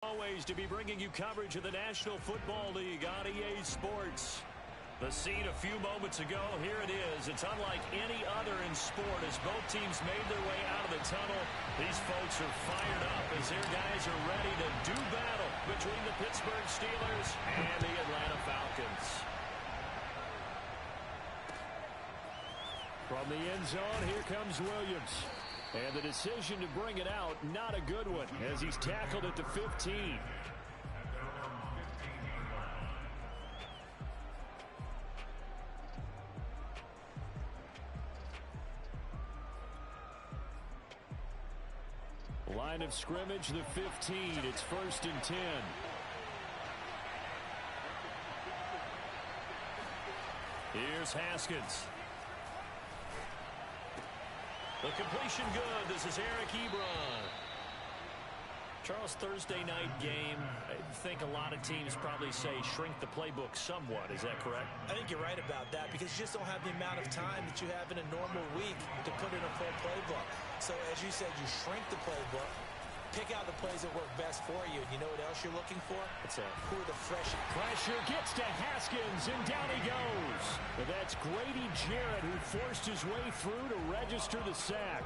Always to be bringing you coverage of the National Football League on EA Sports. The scene a few moments ago, here it is. It's unlike any other in sport as both teams made their way out of the tunnel. These folks are fired up as their guys are ready to do battle between the Pittsburgh Steelers and the Atlanta Falcons. From the end zone, here comes Williams. And the decision to bring it out, not a good one, as he's tackled at the 15. Line of scrimmage, the 15. It's 1st and 10. Here's Haskins. The completion good. This is Eric Ebron. Charles, Thursday night game. I think a lot of teams probably say shrink the playbook somewhat. Is that correct? I think you're right about that because you just don't have the amount of time that you have in a normal week to put in a full playbook. So as you said, you shrink the playbook, pick out the plays that work best for you. You know what else you're looking for? What's that? Who are the fresh? Pressure gets to Haskins, and down he goes. And that's Grady Jarrett who forced his way through to register the sack.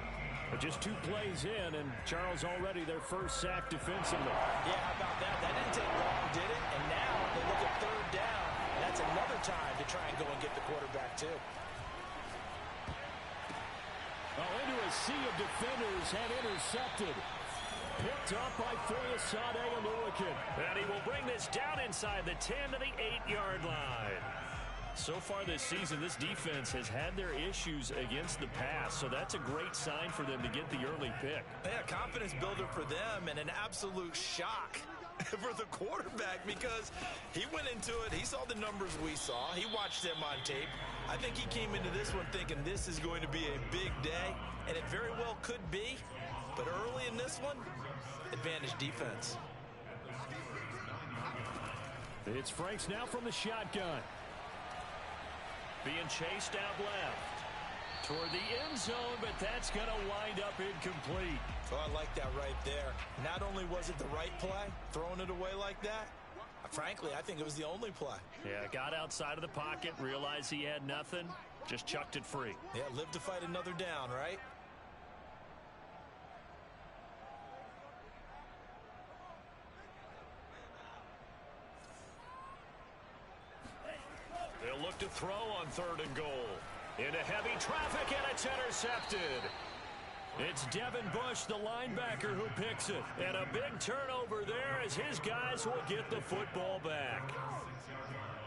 But just 2 plays in, and Charles already their first sack defensively. Yeah, how about that? That didn't take long, did it? And now they look at 3rd down. And that's another time to try and go and get the quarterback, too. Oh, into a sea of defenders and intercepted. Picked up by Foyesade Oluwakin. And he will bring this down inside the 10 to the 8-yard line. So far this season, this defense has had their issues against the pass, so that's a great sign for them to get the early pick. Yeah, confidence builder for them and an absolute shock for the quarterback because he went into it. He saw the numbers we saw. He watched them on tape. I think he came into this one thinking this is going to be a big day, and it very well could be. But early in this one, advantage defense. It's Franks now from the shotgun. Being chased out left toward the end zone, but that's going to wind up incomplete. Oh, I like that right there. Not only was it the right play, throwing it away like that, frankly, I think it was the only play. Yeah, got outside of the pocket, realized he had nothing, just chucked it free. Yeah, live to fight another down, right? They'll look to throw on 3rd and goal. Into heavy traffic, and it's intercepted. It's Devin Bush, the linebacker, who picks it. And a big turnover there as his guys will get the football back.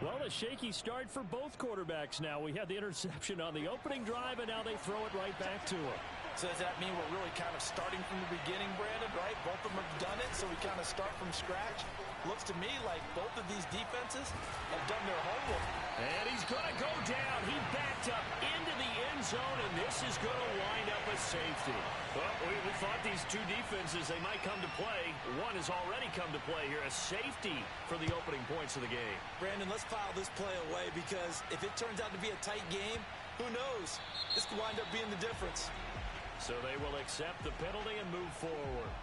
Well, a shaky start for both quarterbacks now. We had the interception on the opening drive, and now they throw it right back to him. So does that mean we're really kind of starting from the beginning, Brandon, right? Both of them have done it, so we kind of start from scratch. Looks to me like both of these defenses have done their homework. And he's going to go down. He backed up into the end zone, and this is going to wind up a safety. Well, we thought these two defenses, they might come to play. One has already come to play here, a safety for the opening points of the game. Brandon, let's file this play away because if it turns out to be a tight game, who knows? This could wind up being the difference. So they will accept the penalty and move forward.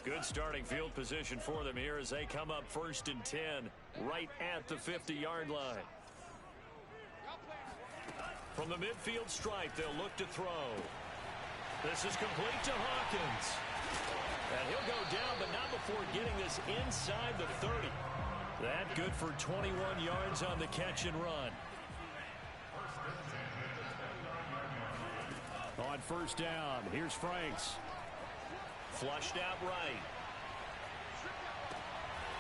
Good starting field position for them here as they come up 1st and 10 right at the 50-yard line. From the midfield stripe, they'll look to throw. This is complete to Hawkins. And he'll go down, but not before getting this inside the 30. That good for 21 yards on the catch and run. On 1st down, here's Franks. Flushed out right.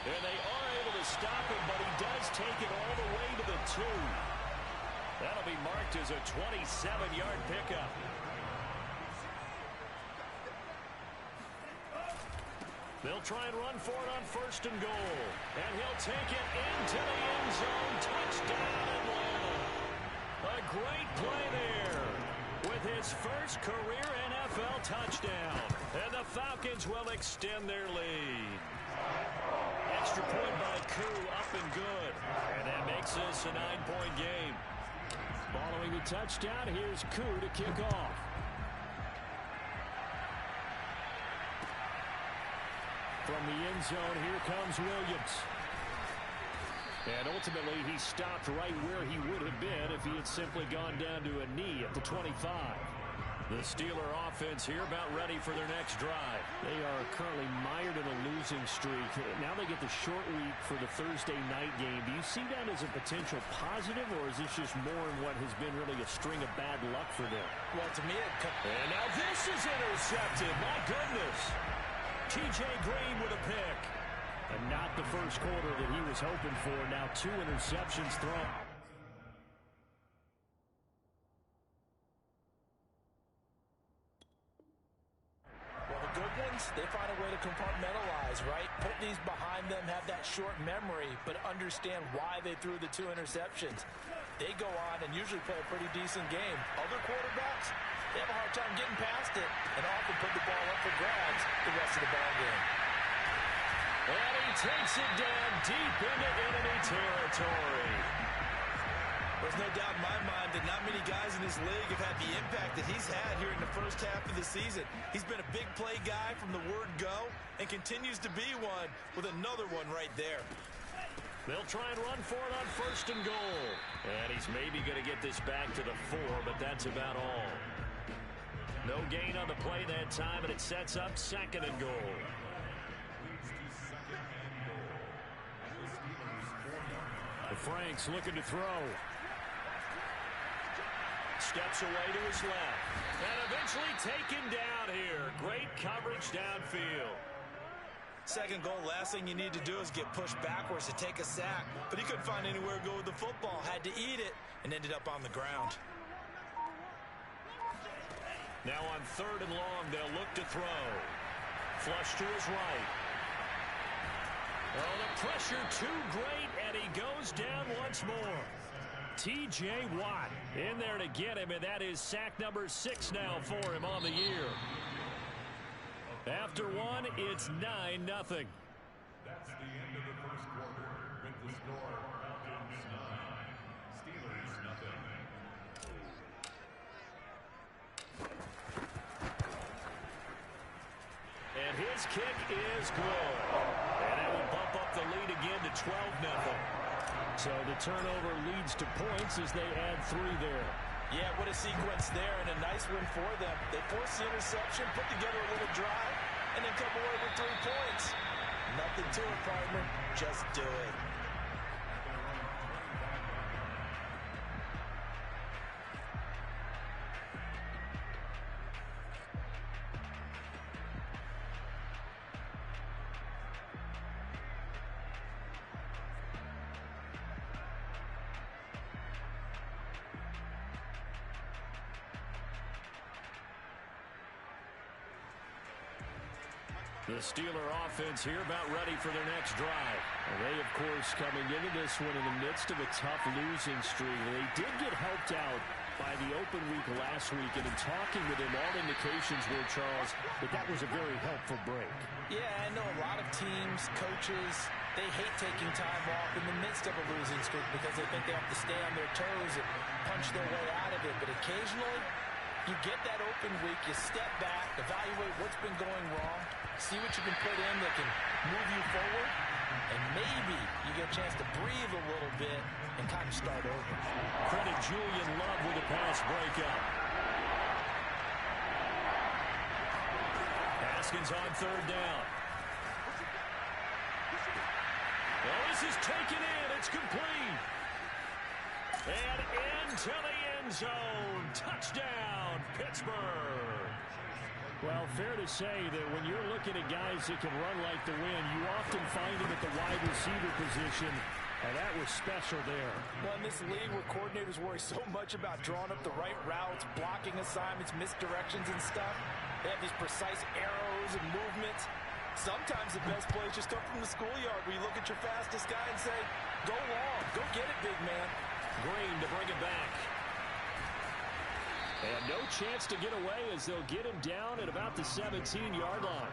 And they are able to stop him, but he does take it all the way to the 2. That'll be marked as a 27-yard pickup. They'll try and run for it on 1st and goal. And he'll take it into the end zone. Touchdown, Atlanta. A great play there with his first career NFL touchdown. And the Falcons will extend their lead. extra point by Koo, up and good. And that makes this a 9-point game. Following the touchdown, here's Koo to kick off. From the end zone, here comes Williams. And ultimately, he stopped right where he would have been if he had simply gone down to a knee at the 25. The Steeler offense here about ready for their next drive. They are currently mired in a losing streak. Now they get the short week for the Thursday night game. Do you see that as a potential positive, or is this just more in what has been really a string of bad luck for them? Well, to me, and now this is intercepted. My goodness. T.J. Green with a pick. And not the first quarter that he was hoping for. Now 2 interceptions thrown. They find a way to compartmentalize, right? Put these behind them, have that short memory, but understand why they threw the 2 interceptions. They go on and usually play a pretty decent game. Other quarterbacks, they have a hard time getting past it and often put the ball up for grabs the rest of the ball game. And he takes it down deep into enemy territory. There's no doubt in my mind that not many guys in this league have had the impact that he's had here in the first half of the season. He's been a big play guy from the word go and continues to be one with another one right there. They'll try and run for it on 1st and goal. And he's maybe going to get this back to the 4, but that's about all. No gain on the play that time, and it sets up 2nd and goal. Frank's looking to throw. Steps away to his left. And eventually taken down here. Great coverage downfield. 2nd goal, last thing you need to do is get pushed backwards to take a sack. But he couldn't find anywhere to go with the football. Had to eat it and ended up on the ground. Now on 3rd and long, they'll look to throw. Flush to his right. Oh, the pressure too great, and he goes down once more. T.J. Watt in there to get him, and that is sack number 6 now for him on the year. After 1, it's 9-0. That's the end of the first quarter with the score Falcons 9, Steelers 0. And his kick is good. And that will bump up the lead again to 12-0. So the turnover leads to points as they add 3 there. Yeah, what a sequence there, and a nice win for them. They forced the interception, put together a little drive, and then come away with 3 points. Nothing to it, partner. Just do it. The Steeler offense here about ready for their next drive. And they, of course, coming into this one in the midst of a tough losing streak. They did get helped out by the open week last week, and in talking with him, all indications were, Charles, that was a very helpful break. Yeah, I know a lot of teams, coaches, they hate taking time off in the midst of a losing streak because they think they have to stay on their toes and punch their way out of it. But occasionally, you get that open week, you step back, evaluate what's been going wrong, see what you can put in that can move you forward, and maybe you get a chance to breathe a little bit and kind of start over. Credit Julian Love with a pass breakup. Haskins on 3rd down. Well, this is taken in. It's complete. And into the end zone. Touchdown, Pittsburgh. Well, fair to say that when you're looking at guys that can run like the wind, you often find them at the wide receiver position, and that was special there. Well, in this league where coordinators worry so much about drawing up the right routes, blocking assignments, misdirections and stuff, they have these precise arrows and movements. Sometimes the best plays just come from the schoolyard where you look at your fastest guy and say, go long, go get it, big man. Green to bring it back. And no chance to get away as they'll get him down at about the 17-yard line.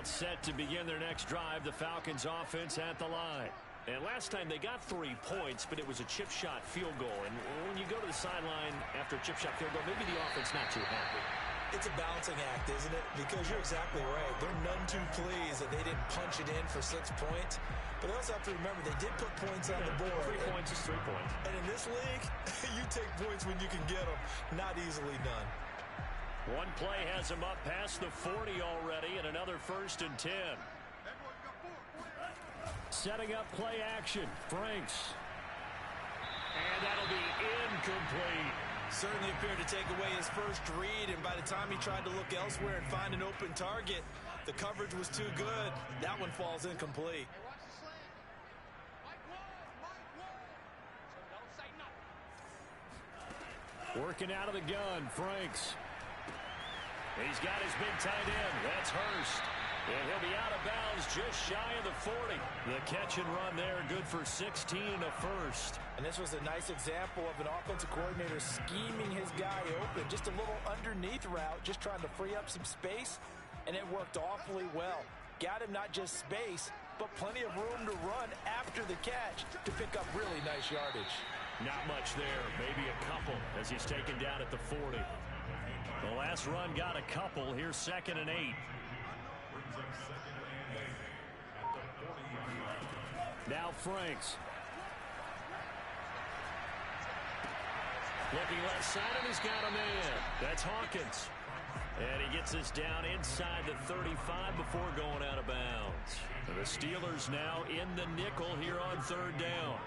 out set to begin their next drive. The Falcons offense at the line. And last time they got 3 points, but it was a chip shot field goal. And when you go to the sideline after a chip shot field goal, maybe the offense not too happy. It's a balancing act, isn't it? Because you're exactly right. They're none too pleased that they didn't punch it in for 6 points. But they also have to remember they did put points on the board. 3 points is 3 points. And in this league, you take points when you can get them. Not easily done. One play has him up past the 40 already, and another 1st and 10. Setting up play action. Franks. And that'll be incomplete. Certainly appeared to take away his first read, and by the time he tried to look elsewhere and find an open target, the coverage was too good. That one falls incomplete. Working out of the gun, Franks. He's got his big tight end. That's Hurst. And he'll be out of bounds just shy of the 40. The catch and run there, good for 16 and a first. And this was a nice example of an offensive coordinator scheming his guy open. Just a little underneath route, just trying to free up some space, and it worked awfully well. Got him not just space, but plenty of room to run after the catch to pick up really nice yardage. Not much there, maybe a couple as he's taken down at the 40. The last run got a couple. Here's 2nd and 8. Now Franks. Looking left side, and he's got a man. That's Hawkins. And he gets this down inside the 35 before going out of bounds. And the Steelers now in the nickel here on 3rd down.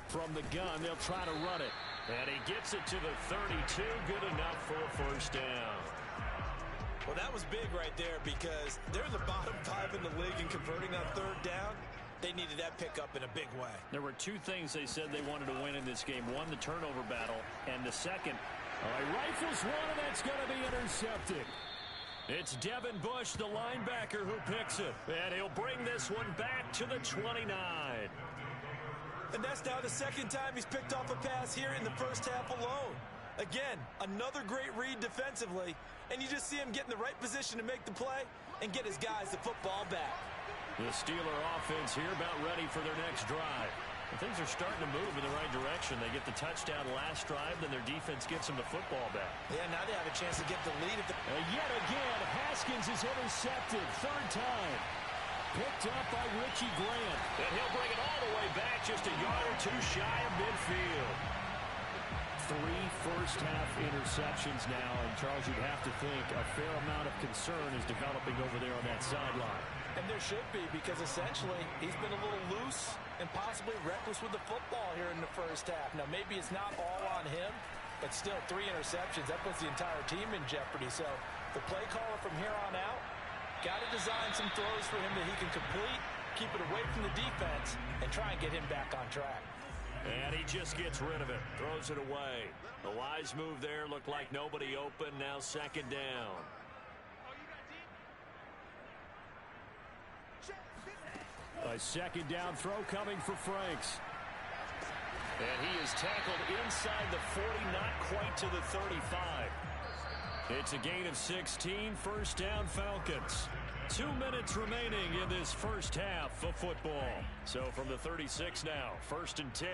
From the gun, they'll try to run it. And he gets it to the 32. Good enough for a 1st down. Well, that was big right there because they're the bottom 5 in the league in converting on 3rd down. They needed that pickup in a big way. There were 2 things they said they wanted to win in this game. One, the turnover battle, and the second, he rifles one, and that's going to be intercepted. It's Devin Bush, the linebacker, who picks it. And he'll bring this one back to the 29. And that's now the 2nd time he's picked off a pass here in the first half alone. Again, another great read defensively, and you just see him get in the right position to make the play and get his guys the football back. The Steeler offense here about ready for their next drive. And things are starting to move in the right direction. They get the touchdown last drive, then their defense gets them the football back. Yeah, now they have a chance to get the lead. Yet again, Haskins is intercepted. 3rd time. Picked up by Richie Grant. And he'll bring it all the way back just a yard or 2 shy of midfield. 3 first-half interceptions now. And, Charles, you'd have to think a fair amount of concern is developing over there on that sideline. And there should be, because essentially he's been a little loose and possibly reckless with the football here in the first half. Now, maybe it's not all on him, but still 3 interceptions. That puts the entire team in jeopardy. So the play caller from here on out got to design some throws for him that he can complete, keep it away from the defense, and try and get him back on track. And he just gets rid of it, throws it away. The wise move there, looked like nobody open, now 2nd down. A 2nd down throw coming for Franks. And he is tackled inside the 40, not quite to the 35. It's a gain of 16, 1st down Falcons. 2 minutes remaining in this first half of football. So from the 36 now, 1st and 10.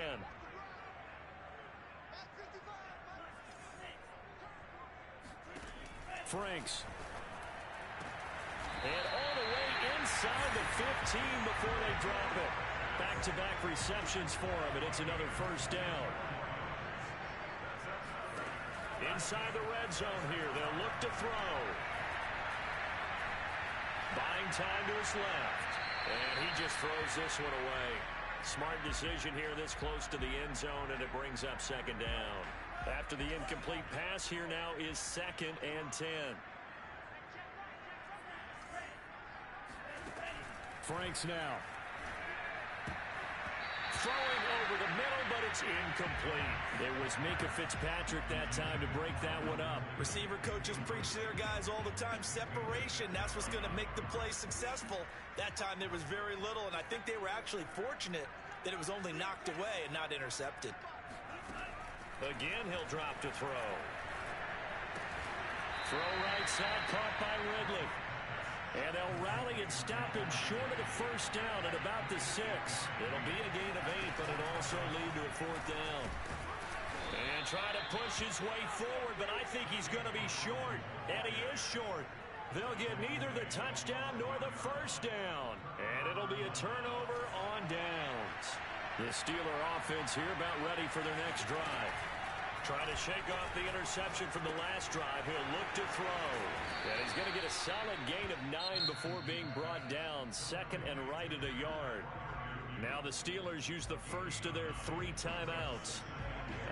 Franks. And all the way inside the 15 before they drop it. Back-to-back receptions for him, and it's another 1st down. Inside the red zone here, they'll look to throw. Buying time to his left. And he just throws this one away. Smart decision here this close to the end zone, and it brings up 2nd down. After the incomplete pass, here now is 2nd and 10. Franks now. Throwing over the middle, but it's incomplete. It was Minkah Fitzpatrick that time to break that one up. Receiver coaches preach to their guys all the time. Separation, that's what's going to make the play successful. That time there was very little, and I think they were actually fortunate that it was only knocked away and not intercepted. Again, he'll drop to throw. Throw right side, caught by Ridley. And they'll rally and stop him short of the first down at about the 6. It'll be a gain of 8, but it'll also lead to a 4th down. And try to push his way forward, but I think he's going to be short. And he is short. They'll get neither the touchdown nor the first down. And it'll be a turnover on downs. The Steeler offense here about ready for their next drive. Trying to shake off the interception from the last drive. He'll look to throw. And he's going to get a solid gain of 9 before being brought down. Second and right at a yard. Now the Steelers use the first of their 3 timeouts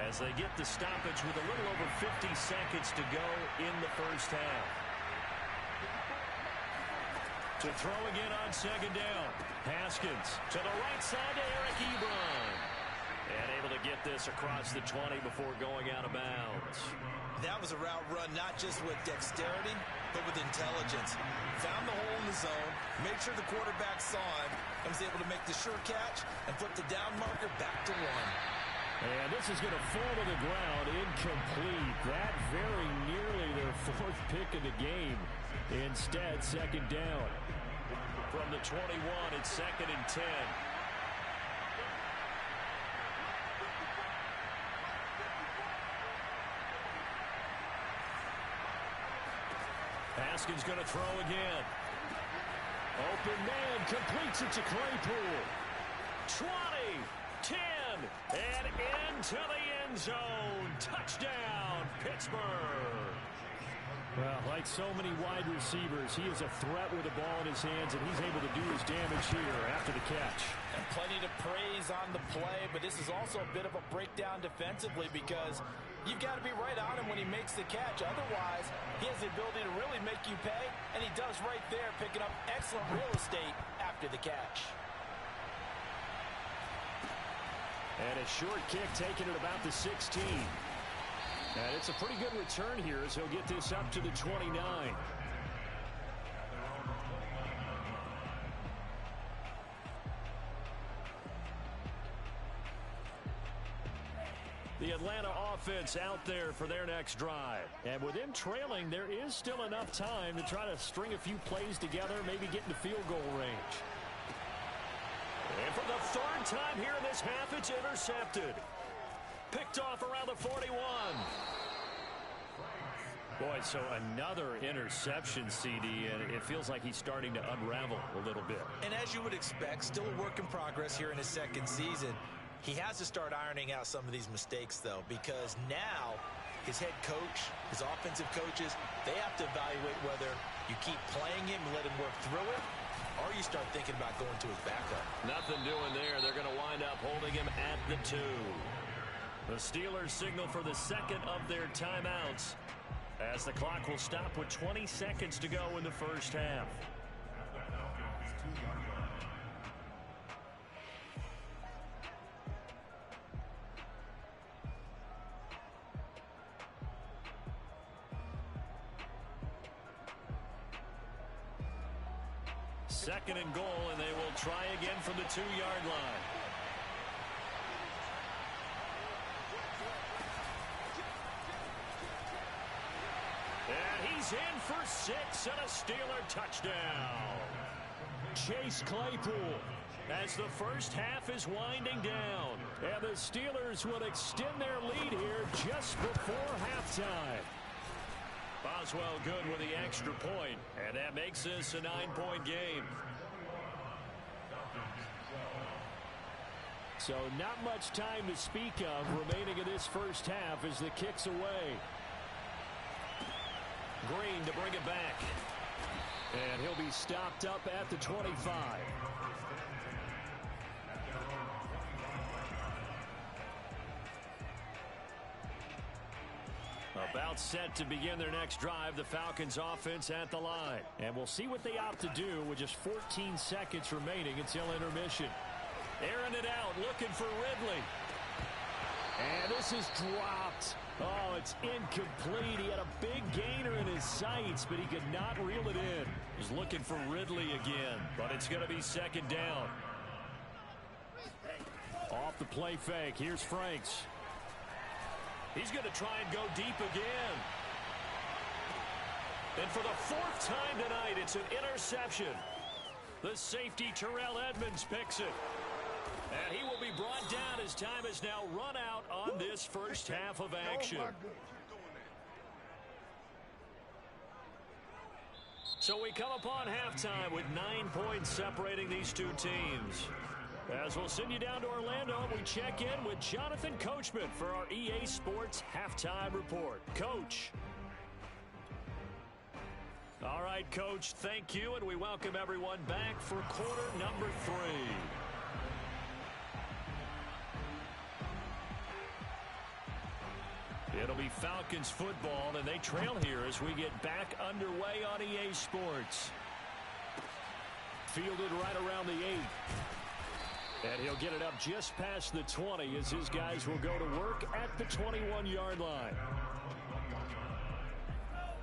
as they get the stoppage with a little over 50 seconds to go in the first half. To throw again on second down. Haskins to the right side to Eric Ebron. And able to get this across the 20 before going out of bounds. That was a route run not just with dexterity, but with intelligence. Found the hole in the zone, made sure the quarterback saw him, and was able to make the sure catch and flip the down marker back to 1. And this is going to fall to the ground incomplete. That very nearly their 4th pick of the game. Instead, second down. From the 21, it's 2nd and 10. Haskins going to throw again. Open man, completes it to Claypool. 20, 10, and into the end zone. Touchdown, Pittsburgh. Well, like so many wide receivers, he is a threat with the ball in his hands, and he's able to do his damage here after the catch. And plenty to praise on the play, but this is also a bit of a breakdown defensively because you've got to be right on him when he makes the catch. Otherwise, he has the ability to really make you pay, and he does right there, picking up excellent real estate after the catch. And a short kick taken at about the 16. And it's a pretty good return here as he'll get this up to the 29. The Atlanta offense out there for their next drive. And with them trailing, there is still enough time to try to string a few plays together, maybe get into field goal range. And for the 3rd time here in this half, it's intercepted. Picked off around the 41. Boy, so another interception, CD, and it feels like he's starting to unravel a little bit. And as you would expect, still a work in progress here in his 2nd season. He has to start ironing out some of these mistakes, though, because now his head coach, his offensive coaches, they have to evaluate whether you keep playing him and let him work through it, or you start thinking about going to his backup. Nothing doing there. They're going to wind up holding him at the 2. The Steelers signal for the 2nd of their timeouts as the clock will stop with 20 seconds to go in the first half. Second and goal, and they will try again from the 2-yard line. And he's in for 6 and a Steeler touchdown. Chase Claypool as the first half is winding down. And the Steelers will extend their lead here just before halftime. Boswell good with the extra point, and that makes this a 9-point game. So not much time to speak of remaining in this first half as the kick's away. Green to bring it back. And he'll be stopped up at the 25. About set to begin their next drive, the Falcons offense at the line. And we'll see what they opt to do with just 14 seconds remaining until intermission. Airing it out, looking for Ridley. And this is dropped. Oh, it's incomplete. He had a big gainer in his sights, but he could not reel it in. He's looking for Ridley again, but it's going to be second down. Off the play fake, here's Franks. He's going to try and go deep again. And for the fourth time tonight, it's an interception. The safety, Terrell Edmonds, picks it. And he will be brought down as time has now run out on this first half of action. So we come upon halftime with 9 points separating these two teams. As we'll send you down to Orlando, we check in with Jonathan Coachman for our EA Sports Halftime Report. Coach. All right, Coach, thank you, and we welcome everyone back for quarter number 3. It'll be Falcons football, and they trail here as we get back underway on EA Sports. Fielded right around the 8. And he'll get it up just past the 20 as his guys will go to work at the 21-yard line.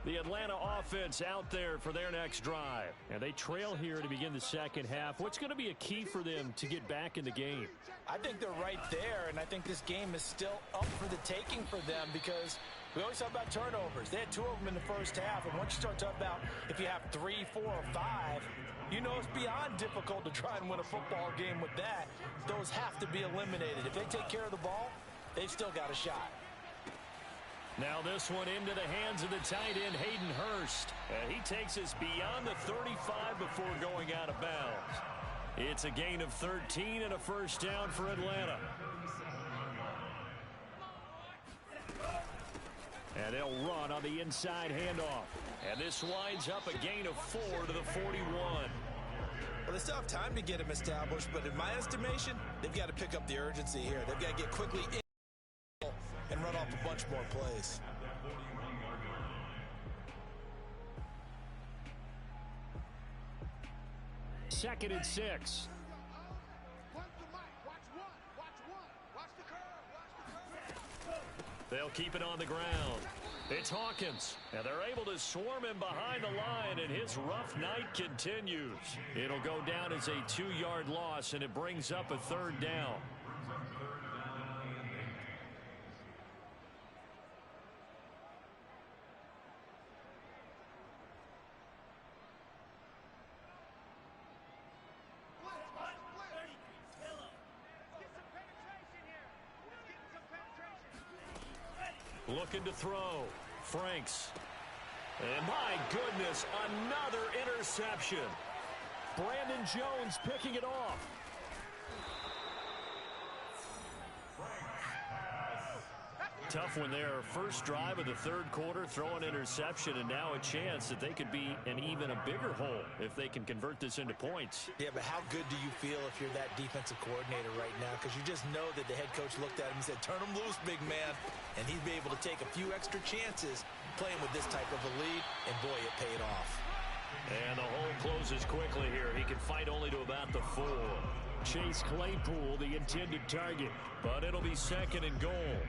The Atlanta offense out there for their next drive. And they trail here to begin the second half. What's going to be a key for them to get back in the game? I think they're right there, and I think this game is still up for the taking for them because we always talk about turnovers. They had 2 of them in the first half, and once you start talking about if you have 3, 4, or 5, you know it's beyond difficult to try and win a football game with that. Those have to be eliminated. If they take care of the ball, they've still got a shot. Now this one into the hands of the tight end, Hayden Hurst. And he takes us beyond the 35 before going out of bounds. It's a gain of 13 and a first down for Atlanta. And they'll run on the inside handoff. And this winds up a gain of 4 to the 41. Well, they still have time to get him established, but in my estimation, they've got to pick up the urgency here. They've got to get quickly in and run off a bunch more plays. Second and 6. They'll keep it on the ground. It's Hawkins, and they're able to swarm him behind the line, and his rough night continues. It'll go down as a 2-yard loss, and it brings up a 3rd down. Looking to throw. Franks. And my goodness, another interception. Brandon Jones picking it off. Tough one there. First drive of the 3rd quarter, throw an interception, and now a chance that they could be in even a bigger hole if they can convert this into points. Yeah, but how good do you feel if you're that defensive coordinator right now? Because you just know that the head coach looked at him and said, turn him loose, big man. And he'd be able to take a few extra chances playing with this type of a lead, and boy, it paid off. And the hole closes quickly here. He can fight only to about the 4. Chase Claypool, the intended target, but it'll be 2nd and goal.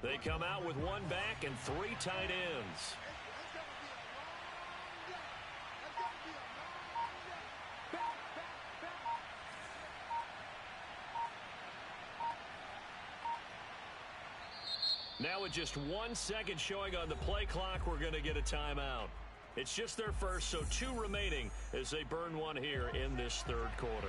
They come out with 1 back and 3 tight ends. Now with just 1 second showing on the play clock, we're going to get a timeout. It's just their first, so 2 remaining as they burn 1 here in this 3rd quarter.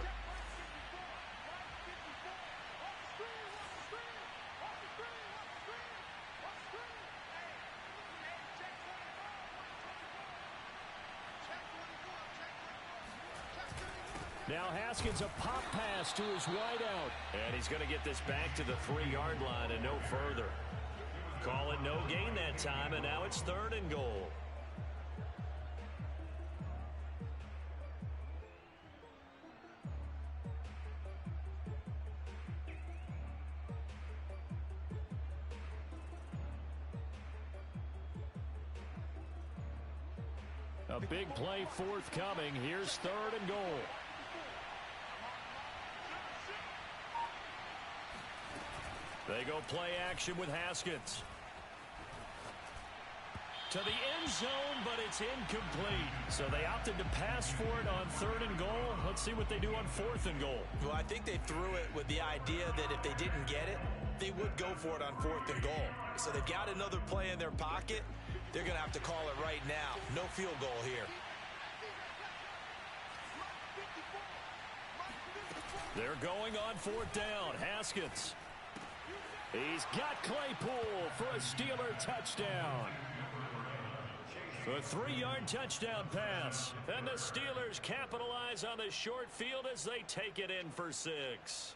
Now Haskins, a pop pass to his wideout. And he's going to get this back to the 3-yard line and no further. Call it no gain that time, and now it's 3rd and goal. A big play forthcoming. Here's 3rd and goal. They go play action with Haskins. To the end zone, but it's incomplete. So they opted to pass for it on 3rd and goal. Let's see what they do on 4th and goal. Well, I think they threw it with the idea that if they didn't get it, they would go for it on 4th and goal. So they've got another play in their pocket. They're going to have to call it right now. No field goal here. They're going on 4th down. Haskins. He's got Claypool for a Steeler touchdown. A 3-yard touchdown pass. And the Steelers capitalize on the short field as they take it in for 6.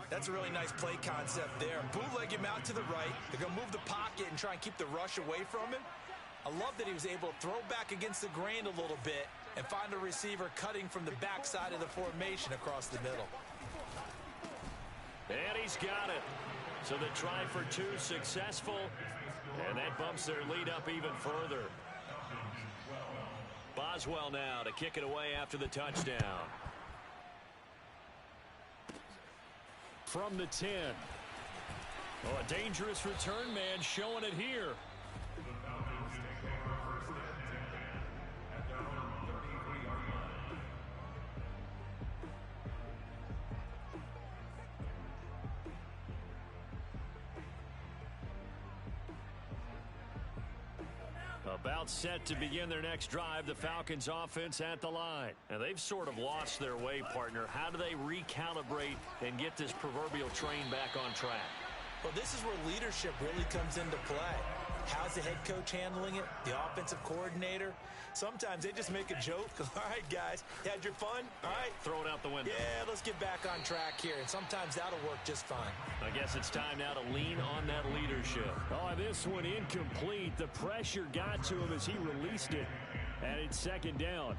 That's a really nice play concept there. Bootleg him out to the right. They're going to move the pocket and try and keep the rush away from him. I love that he was able to throw back against the grain a little bit and find a receiver cutting from the backside of the formation across the middle. And he's got it. So the try for 2 successful. And that bumps their lead up even further. Boswell now to kick it away after the touchdown. From the 10. Oh, a dangerous return man showing it here. About set to begin their next drive, the Falcons offense at the line. And they've sort of lost their way, partner. How do they recalibrate and get this proverbial train back on track? Well, this is where leadership really comes into play. How's the head coach handling it? The offensive coordinator? Sometimes they just make a joke. All right, guys, you had your fun? All right. Throw it out the window. Yeah, let's get back on track here. And sometimes that'll work just fine. I guess it's time now to lean on that leadership. Oh, this one incomplete. The pressure got to him as he released it. And it's 2nd down.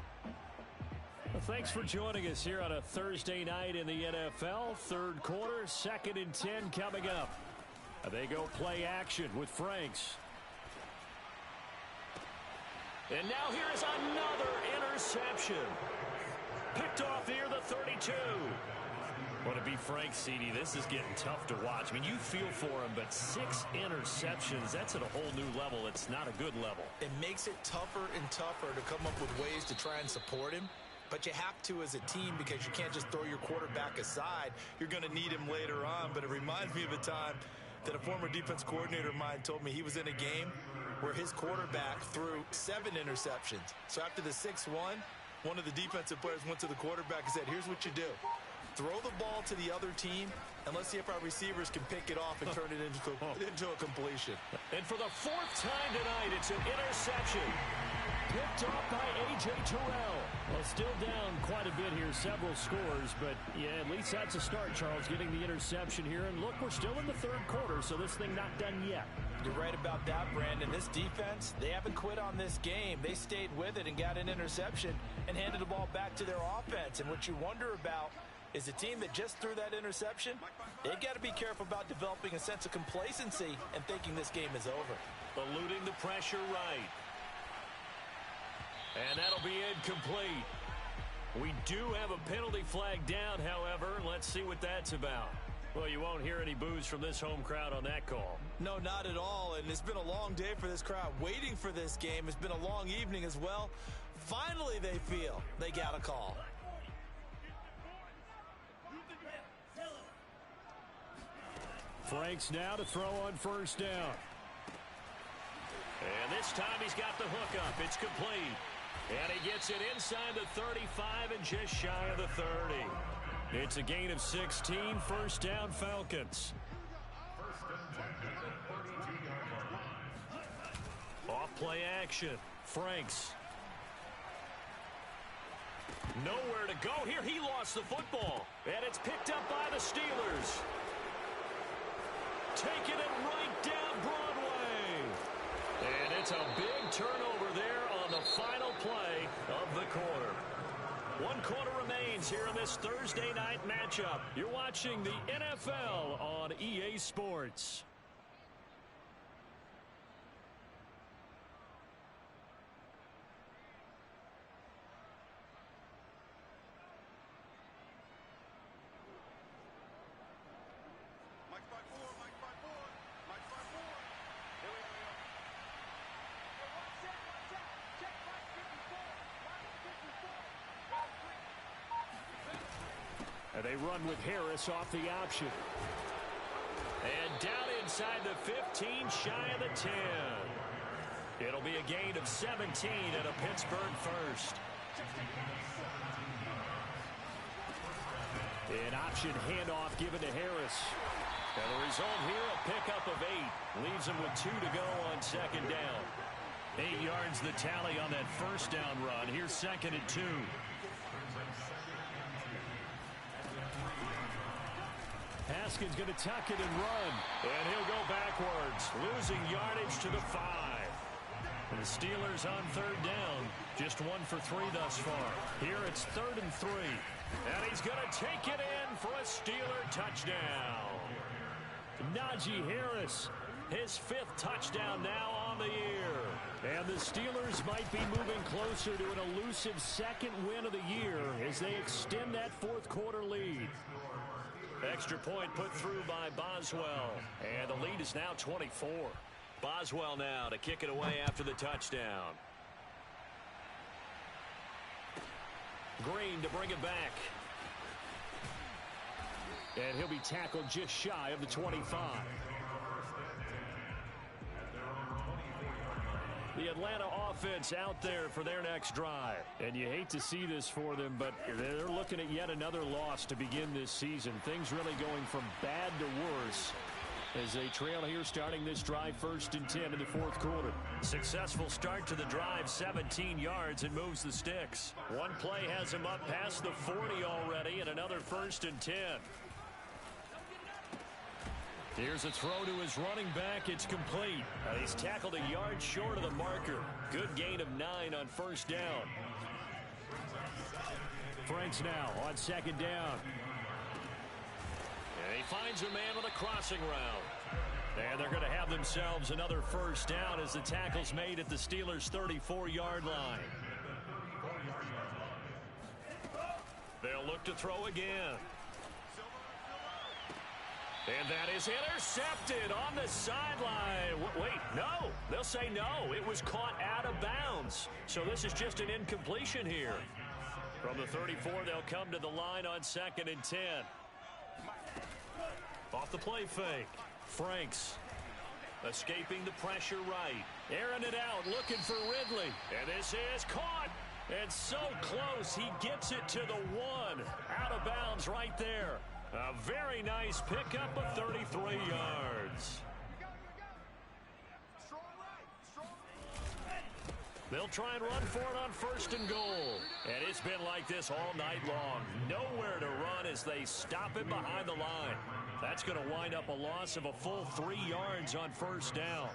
Well, thanks for joining us here on a Thursday night in the NFL. 3rd quarter, 2nd and 10 coming up. They go play action with Franks. And now here is another interception. Picked off near the 32. Well, to be frank, CD, this is getting tough to watch. I mean, you feel for him, but 6 interceptions, that's at a whole new level. It's not a good level. It makes it tougher and tougher to come up with ways to try and support him. But you have to as a team because you can't just throw your quarterback aside. You're going to need him later on. But it reminds me of a time that a former defense coordinator of mine told me he was in a game where his quarterback threw 7 interceptions. So after the 6-1, one of the defensive players went to the quarterback and said, here's what you do. Throw the ball to the other team, and let's see if our receivers can pick it off and turn it into a completion. And for the 4th time tonight, it's an interception. Picked off by A.J. Terrell. Well, still down quite a bit here, several scores, but yeah, at least that's a start, Charles, getting the interception here. And look, we're still in the 3rd quarter, so this thing not done yet. You're right about that, Brandon. This defense, they haven't quit on this game. They stayed with it and got an interception and handed the ball back to their offense. And what you wonder about is a team that just threw that interception, they've got to be careful about developing a sense of complacency and thinking this game is over. Eluding the pressure right. And that'll be incomplete. We do have a penalty flag down, however. Let's see what that's about. Well, you won't hear any boos from this home crowd on that call. No, not at all. And it's been a long day for this crowd waiting for this game. It's been a long evening as well. Finally, they feel they got a call. Franks now to throw on 1st down. And this time he's got the hook up. It's complete. And he gets it inside the 35 and just shy of the 30. It's a gain of 16, 1st down Falcons. Off play action. Franks. Nowhere to go here. He lost the football. And it's picked up by the Steelers. Taking it right down Broadway. And it's a big turnover there on the final play of the quarter. 1 quarter remains here in this Thursday night matchup. You're watching the NFL on EA Sports. Mike by 4, Mike by 4, Mike by 4. Here we are. They run with Harris off the option. And down inside the 15, shy of the 10. It'll be a gain of 17 and a Pittsburgh first. An option handoff given to Harris. And the result here, a pickup of 8. Leaves him with 2 to go on second down. 8 yards the tally on that first down run. Here's second and 2. Haskins going to tuck it and run. And he'll go backwards, losing yardage to the 5. And the Steelers on third down. Just 1 for 3 thus far. Here it's 3rd and 3. And he's going to take it in for a Steeler touchdown. Najee Harris, his 5th touchdown now on the year. And the Steelers might be moving closer to an elusive second win of the year as they extend that fourth quarter lead. Extra point put through by Boswell. And the lead is now 24. Boswell now to kick it away after the touchdown. Green to bring it back. And he'll be tackled just shy of the 25. The Atlanta offense out there for their next drive. And you hate to see this for them, but they're looking at yet another loss to begin this season. Things really going from bad to worse as they trail here starting this drive 1st and 10 in the fourth quarter. Successful start to the drive, 17 yards, and moves the sticks. One play has him up past the 40 already, and another 1st and 10. Here's a throw to his running back. It's complete. He's tackled a yard short of the marker. Good gain of 9 on first down. Franks now on second down. And he finds a man with a crossing route. And they're going to have themselves another first down as the tackle's made at the Steelers' 34-yard line. They'll look to throw again. And that is intercepted on the sideline. Wait, no. They'll say no. It was caught out of bounds. So this is just an incompletion here. From the 34, they'll come to the line on 2nd and 10. Off the play fake. Franks escaping the pressure right. Airing it out, looking for Ridley. And this is caught. And so close, he gets it to the 1. Out of bounds right there. A very nice pickup of 33 yards. They'll try and run for it on 1st and goal. And it's been like this all night long. Nowhere to run as they stop it behind the line. That's going to wind up a loss of a full 3 yards on 1st down.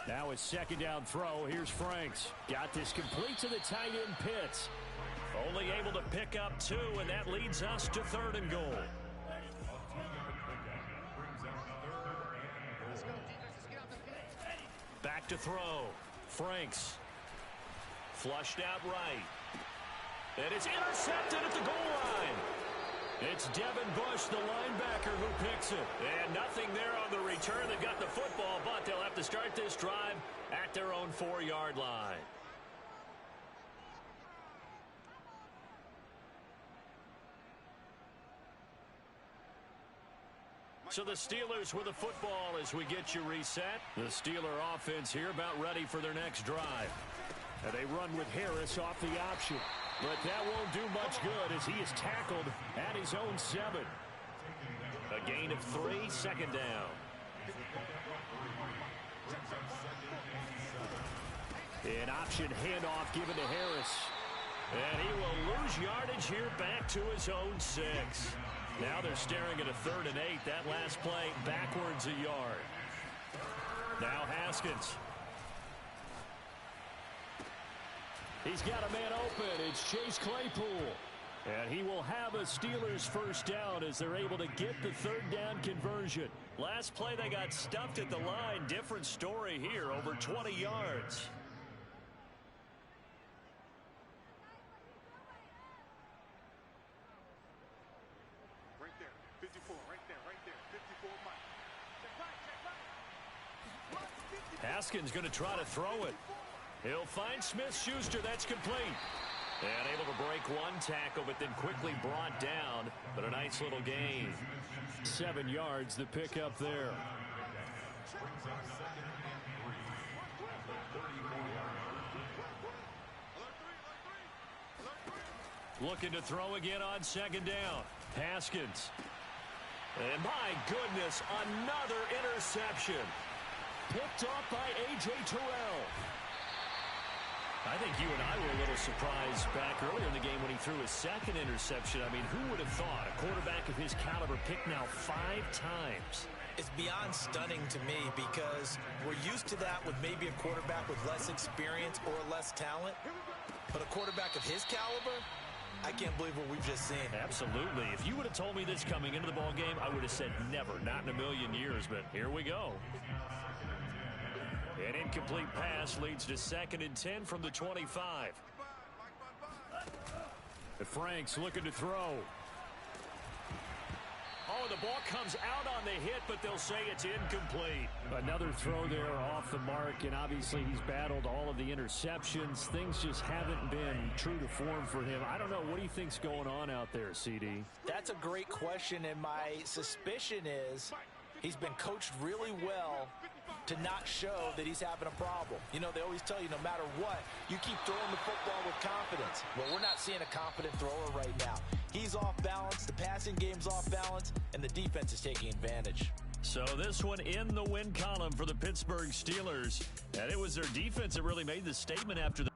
Now it's 2nd down throw. Here's Franks. Got this complete to the tight end Pitts. Only able to pick up 2, and that leads us to 3rd and goal. Back to throw. Franks. Flushed out right. And it's intercepted at the goal line. It's Devin Bush, the linebacker, who picks it. And nothing there on the return. They got the football, but they'll have to start this drive at their own 4-yard line. So the Steelers with the football as we get you reset. The Steeler offense here about ready for their next drive. And they run with Harris off the option. But that won't do much good as he is tackled at his own 7. A gain of 3, 2nd down. An option handoff given to Harris. And he will lose yardage here back to his own 6. Now they're staring at a 3rd and 8. That last play backwards a yard. Now Haskins. He's got a man open. It's Chase Claypool. And he will have a Steelers first down as they're able to get the 3rd down conversion. Last play they got stuffed at the line. Different story here. Over 20 yards. Right there. 54. Right there. Right there. 54 Mike. Haskins going to try to throw it. He'll find Smith-Schuster. That's complete. And able to break one tackle, but then quickly brought down. But a nice little gain. 7 yards, the pickup there. Looking to throw again on second down. Haskins. And my goodness, another interception. Picked off by A.J. Terrell. I think you and I were a little surprised back earlier in the game when he threw his second interception. I mean, who would have thought a quarterback of his caliber picked now 5 times? It's beyond stunning to me because we're used to that with maybe a quarterback with less experience or less talent. But a quarterback of his caliber, I can't believe what we've just seen. Absolutely. If you would have told me this coming into the ball game, I would have said never, not in a million years. But here we go. An incomplete pass leads to 2nd and 10 from the 25. Frank's looking to throw. Oh, the ball comes out on the hit, but they'll say it's incomplete. Another throw there off the mark, and obviously he's battled all of the interceptions. Things just haven't been true to form for him. I don't know. What do you think's going on out there, CD? That's a great question, and my suspicion is he's been coached really well to not show that he's having a problem. You know, they always tell you no matter what, you keep throwing the football with confidence. Well, we're not seeing a confident thrower right now. He's off balance, the passing game's off balance, and the defense is taking advantage. So this one in the win column for the Pittsburgh Steelers. And it was their defense that really made the statement after the